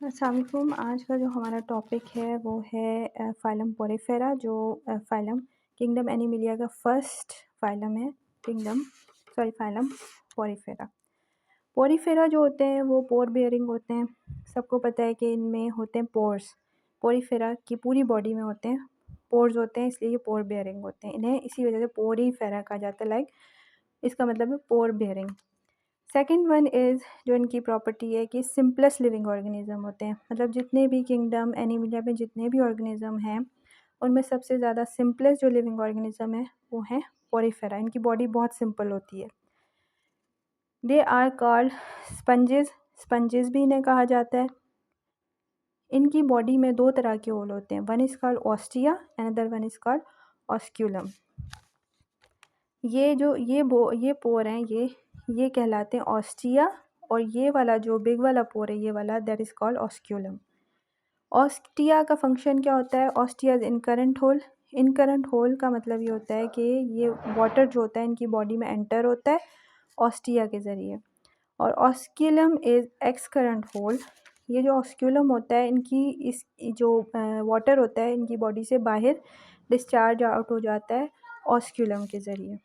अस्सलाम वालेकुम। आज का जो हमारा टॉपिक है वो है फ़ाइलम पोरीफेरा, जो फ़ाइलम किंगडम एनिमिलिया का फर्स्ट फ़ाइलम है। फ़ाइलम पोरीफेरा। पोरीफेरा जो होते हैं वो पोर बेयरिंग होते हैं। सबको पता है कि इनमें होते हैं पोर्स। पोरीफेरा की पूरी बॉडी में होते हैं पोर्स होते हैं, इसलिए ये पोर बेयरिंग होते हैं। इन्हें इसी वजह से पोरीफेरा कहा जाता है। इसका मतलब है पोर बेयरिंग। सेकंड वन इज़ जो इनकी प्रॉपर्टी है कि सिंपलेस्ट लिविंग ऑर्गेनिज्म होते हैं। मतलब जितने भी किंगडम एनिमिलिया में जितने भी ऑर्गेनिज्म हैं उनमें सबसे ज़्यादा सिंपलेस्ट जो लिविंग ऑर्गेनिज्म है वो है पोरीफेरा। इनकी बॉडी बहुत सिंपल होती है। They are called sponges. Sponges भी इन्हें कहा जाता है। इनकी बॉडी में दो तरह के होल होते हैं। One is called ostia, another one is called osculum. ये पोर हैं, ये कहलाते हैं ऑस्टिया, और ये वाला जो बिग वाला पोर है, ये वाला, that is called osculum. Ostia का फंक्शन क्या होता है? Ostia is incurrent hole. Incurrent hole का मतलब ये होता है कि ये वाटर जो होता है इनकी बॉडी में एंटर होता है ऑस्टिया के ज़रिए। और ऑस्क्यूलम इज़ एक्सकरेंट होल। ये जो ऑस्क्यूलम होता है इनकी इस जो वाटर होता है इनकी बॉडी से बाहर डिस्चार्ज आउट हो जाता है ऑस्क्यूलम के ज़रिए।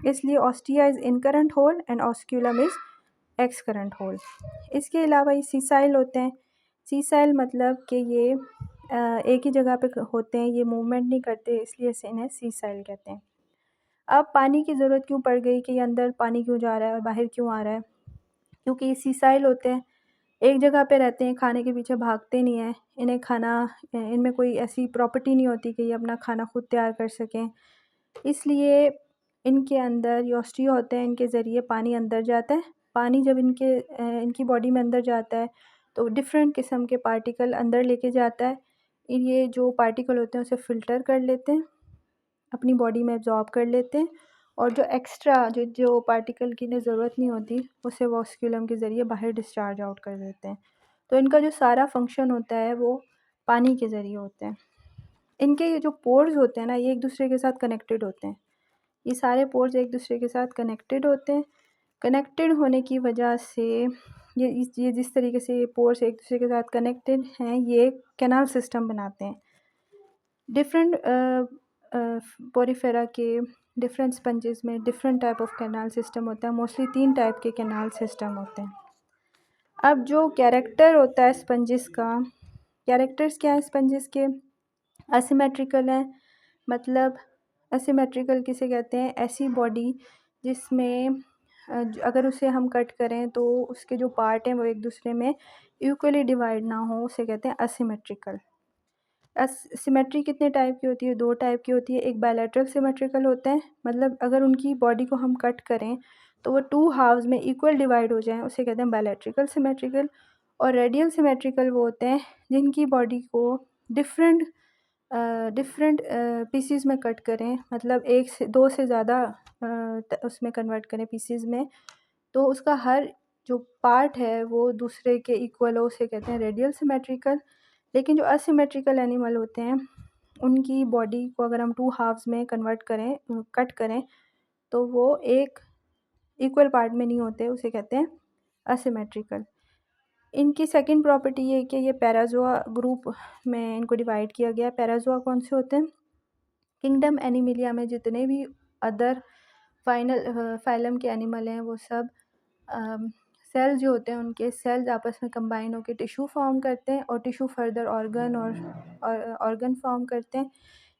इसलिए ostia is incurrent hole and osculum is excurrent hole. इसके अलावा ये सीसाइल होते हैं। सीसाइल मतलब कि ये एक ही जगह पे होते हैं, ये मूवमेंट नहीं करते, इसलिए से इन्हें सीसाइल कहते हैं। अब पानी की ज़रूरत क्यों पड़ गई कि अंदर पानी क्यों जा रहा है और बाहर क्यों आ रहा है? क्योंकि ये सीसाइल होते हैं, एक जगह पे रहते हैं, खाने के पीछे भागते नहीं हैं। इनमें कोई ऐसी प्रॉपर्टी नहीं होती कि ये अपना खाना खुद तैयार कर सकें। इसलिए इनके अंदर ये ऑस्टिया होते हैं, इनके ज़रिए पानी अंदर जाता है। पानी जब इनकी बॉडी में अंदर जाता है तो डिफरेंट किस्म के पार्टिकल अंदर लेके जाता है। ये जो पार्टिकल होते हैं उसे फ़िल्टर कर लेते हैं, अपनी बॉडी में एब्ज़ॉर्ब कर लेते हैं, और जो एक्स्ट्रा जो पार्टिकल की इन्हें ज़रूरत नहीं होती उसे वॉस्क्यूलम के ज़रिए बाहर डिस्चार्ज आउट कर देते हैं। तो इनका जो सारा फंक्शन होता है वो पानी के ज़रिए होता है। इनके ये जो पोर्स होते हैं ना, ये एक दूसरे के साथ कनेक्टेड होते हैं। ये सारे पोर्स एक दूसरे के साथ कनेक्टेड होते हैं। कनेक्टेड होने की वजह से ये जिस तरीके से ये पोर्स एक दूसरे के साथ कनेक्टेड हैं, ये कैनाल सिस्टम बनाते हैं। डिफरेंट पोरीफेरा के डिफरेंट स्पंजेस में different type of canal system होता है। मोस्टली 3 टाइप के कैनाल सिस्टम होते हैं। अब जो कैरेक्टर होता है स्पंजेस का, कैरेक्टर्स क्या है स्पंजेस के? असिमेट्रिकल है। मतलब असिमेट्रिकल किसे कहते हैं? ऐसी बॉडी जिसमें अगर उसे हम कट करें तो उसके जो पार्ट हैं वो एक दूसरे में इक्वली डिवाइड ना हो, उसे कहते हैं असिमेट्रिकल। सिमेट्री कितने टाइप की होती है? 2 टाइप की होती है। एक बायलैटरल सिमेट्रिकल होते हैं, मतलब अगर उनकी बॉडी को हम कट करें तो वो 2 हाफ्स में इक्वल डिवाइड हो जाएँ, उसे कहते हैं बायलैटरल सिमेट्रिकल। और रेडियल सिमेट्रिकल वो होते हैं जिनकी बॉडी को डिफरेंट पीसीज़ में कट करें, मतलब 1 से 2 से ज़्यादा उसमें कन्वर्ट करें पीसीज़ में, तो उसका हर जो पार्ट है वो दूसरे के इक्वल हो, उसे कहते हैं रेडियल सिमेट्रिकल। लेकिन जो असिमेट्रिकल एनिमल होते हैं उनकी बॉडी को अगर हम 2 हाफ्स में कट करें तो वो एक इक्वल पार्ट में नहीं होते, उसे कहते हैं असिमेट्रिकल। इनकी सेकंड प्रॉपर्टी ये है कि ये पैराज़ोआ ग्रुप में इनको डिवाइड किया गया है। पैराज़ोआ कौन से होते हैं? किंगडम एनिमिलिया में जितने भी अदर फ़ाइलम के एनिमल हैं वो सब सेल्स जो होते हैं उनके सेल्स आपस में कंबाइन होकर टिश्यू फॉर्म करते हैं, और टिश्यू फर्दर ऑर्गन फॉर्म करते हैं।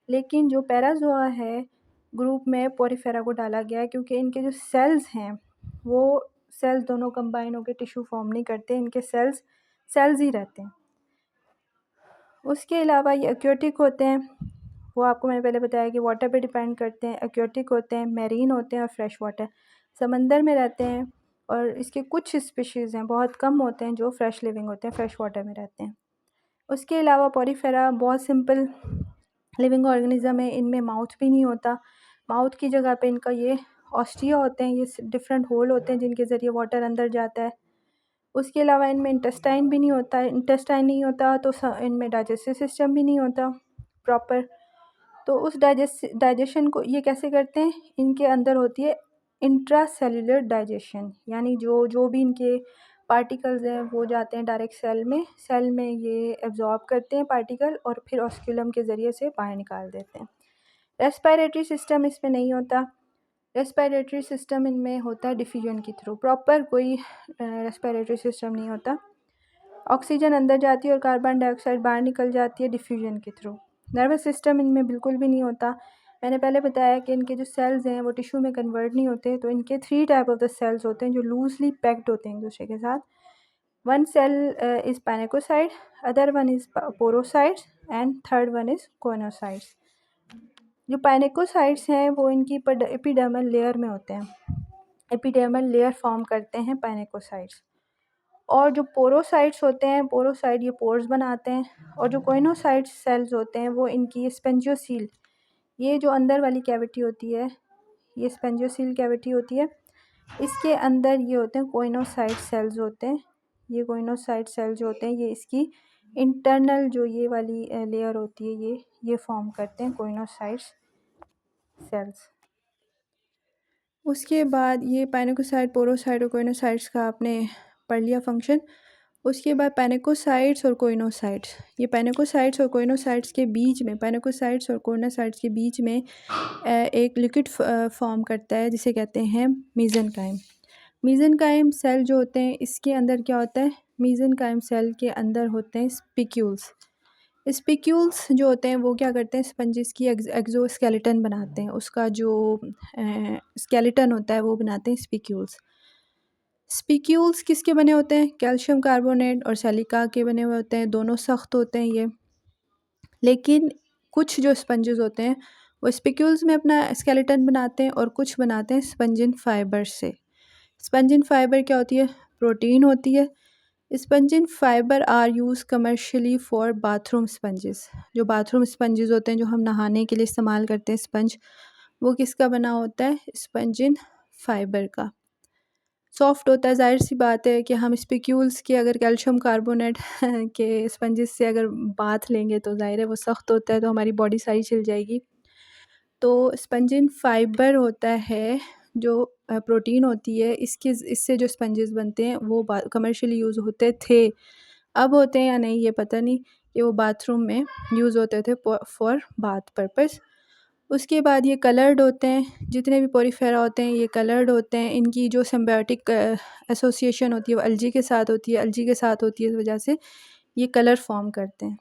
लेकिन जो पैराज़ोआ है ग्रुप में पोरीफेरा को डाला गया है क्योंकि इनके जो सेल्स हैं वो सेल्स दोनों कंबाइन होकर टिश्यू फॉर्म नहीं करते, इनके सेल्स ही रहते हैं। उसके अलावा ये एक्वेटिक होते हैं, वो आपको मैंने पहले बताया कि वाटर पे डिपेंड करते हैं। एक्वेटिक होते हैं, मैरीन होते हैं और फ्रेश वाटर, समंदर में रहते हैं। और इसके कुछ स्पीशीज़ हैं, बहुत कम होते हैं जो फ्रेश लिविंग होते हैं, फ्रेश वाटर में रहते हैं। उसके अलावा पोरीफेरा बहुत सिंपल लिविंग ऑर्गेनिज्म है, इनमें माउथ भी नहीं होता। माउथ की जगह पे इनका ये ऑस्टिया होते हैं, ये डिफरेंट होल होते हैं जिनके ज़रिए वाटर अंदर जाता है। उसके अलावा इनमें इंटेस्टाइन भी नहीं होता। इंटेस्टाइन नहीं होता तो इनमें डाइजेस्टिव सिस्टम भी नहीं होता प्रॉपर। तो उस डाइजेशन को ये कैसे करते हैं? इनके अंदर होती है इंट्रासेल्युलर डाइजेशन, यानी जो भी इनके पार्टिकल्स हैं वो जाते हैं डायरेक्ट सेल में ये एब्जॉर्ब करते हैं पार्टिकल और फिर ऑस्क्यूलम के ज़रिए से बाहर निकाल देते हैं। रेस्पिरेटरी सिस्टम इसमें नहीं होता। रेस्पिरेटरी सिस्टम इनमें होता है डिफ्यूजन के थ्रू, प्रॉपर कोई रेस्पिरेटरी सिस्टम नहीं होता। ऑक्सीजन अंदर जाती है और कार्बन डाइऑक्साइड बाहर निकल जाती है डिफ्यूजन के थ्रू। नर्वस सिस्टम इनमें बिल्कुल भी नहीं होता। मैंने पहले बताया कि इनके जो सेल्स हैं वो टिश्यू में कन्वर्ट नहीं होते, तो इनके 3 टाइप ऑफ द सेल्स होते हैं जो लूजली पैक्ड होते हैं एक दूसरे के साथ। वन सेल इज़ पैनिकोसाइड, अदर वन इज़ पोरोसाइड्स एंड थर्ड वन इज़ कोइनोसाइड्स। जो पैनिकोसाइड्स हैं वो इनकी एपिडर्मल लेयर में होते हैं, एपिडर्मल लेयर फॉर्म करते हैं पैनिकोसाइड्स। और जो पोरोसाइट्स होते हैं, पोरोसाइट ये पोर्स बनाते हैं। और जो कोइनोसाइट्स सेल्स होते हैं वो इनकी स्पेंजियोसील, ये जो अंदर वाली कैविटी होती है, ये स्पेंजियोसील कैविटी होती है, इसके अंदर ये होते हैं कोइनोसाइट सेल्स होते हैं। ये कोइनोसाइट सेल्स जो होते हैं ये इसकी इंटरनल जो ये वाली लेयर होती है ये फॉर्म करते हैं कोइनोसाइट्स सेल्स। उसके बाद ये पैनिकोसाइट, पोरोसाइट और कोइनोसाइट्स का आपने पढ़ लिया फंक्शन। उसके बाद पैनिकोसाइट्स और कोइनोसाइट्स, ये पैनिकोसाइट्स और कोइनोसाइट्स के बीच में, पैनिकोसाइट्स और कोइनोसाइट्स के बीच में एक लिक्विड फॉर्म करता है जिसे कहते हैं मीज़ेनकाइम। मीज़ेनकाइम सेल जो होते हैं इसके अंदर क्या होता है, मीज़ेनकाइम सेल के अंदर होते हैं स्पिक्यूल्स। स्पिक्यूल्स जो होते हैं वो क्या करते हैं, स्पंजिस की एक्सोस्केलेटन बनाते हैं, उसका जो स्केलेटन होता है वो बनाते हैं स्पिक्यूल्स। स्पिक्यूल्स किसके बने होते हैं, कैल्शियम कार्बोनेट और सिलिका के बने हुए होते हैं, दोनों सख्त होते हैं ये। लेकिन कुछ जो स्पंजेस होते हैं वो स्पिक्यूल्स में अपना स्केलेटन बनाते हैं और कुछ बनाते हैं स्पंजिन फाइबर से। स्पंजिन फाइबर क्या होती है, प्रोटीन होती है। Spongin fibre are use commercially for bathroom sponges. जो बाथरूम स्पंजेस होते हैं जो हम नहाने के लिए इस्तेमाल करते हैं स्पंज, वो किसका बना होता है, स्पंजिन फाइबर का। सॉफ्ट होता है, ज़ाहिर सी बात है कि हम स्पिक्यूल्स के अगर कैल्शियम कार्बोनेट के स्पंजेस से अगर बाथ लेंगे तो ज़ाहिर है वो सख्त होता है, तो हमारी बॉडी सारी छिल जाएगी। तो स्पंजिन फाइबर होता है जो प्रोटीन होती है, इससे जो स्पंजेस बनते हैं वो कमर्शियली यूज़ होते थे, अब होते हैं या नहीं ये पता नहीं, कि वो बाथरूम में यूज़ होते थे फॉर बाथ पर्पस। उसके बाद ये कलर्ड होते हैं, जितने भी पोरीफेरा होते हैं ये कलर्ड होते हैं। इनकी जो सिम्बायोटिक एसोसिएशन होती है वो अलजी के साथ होती है, अलजी के साथ होती है, इस वजह से ये कलर फॉर्म करते हैं।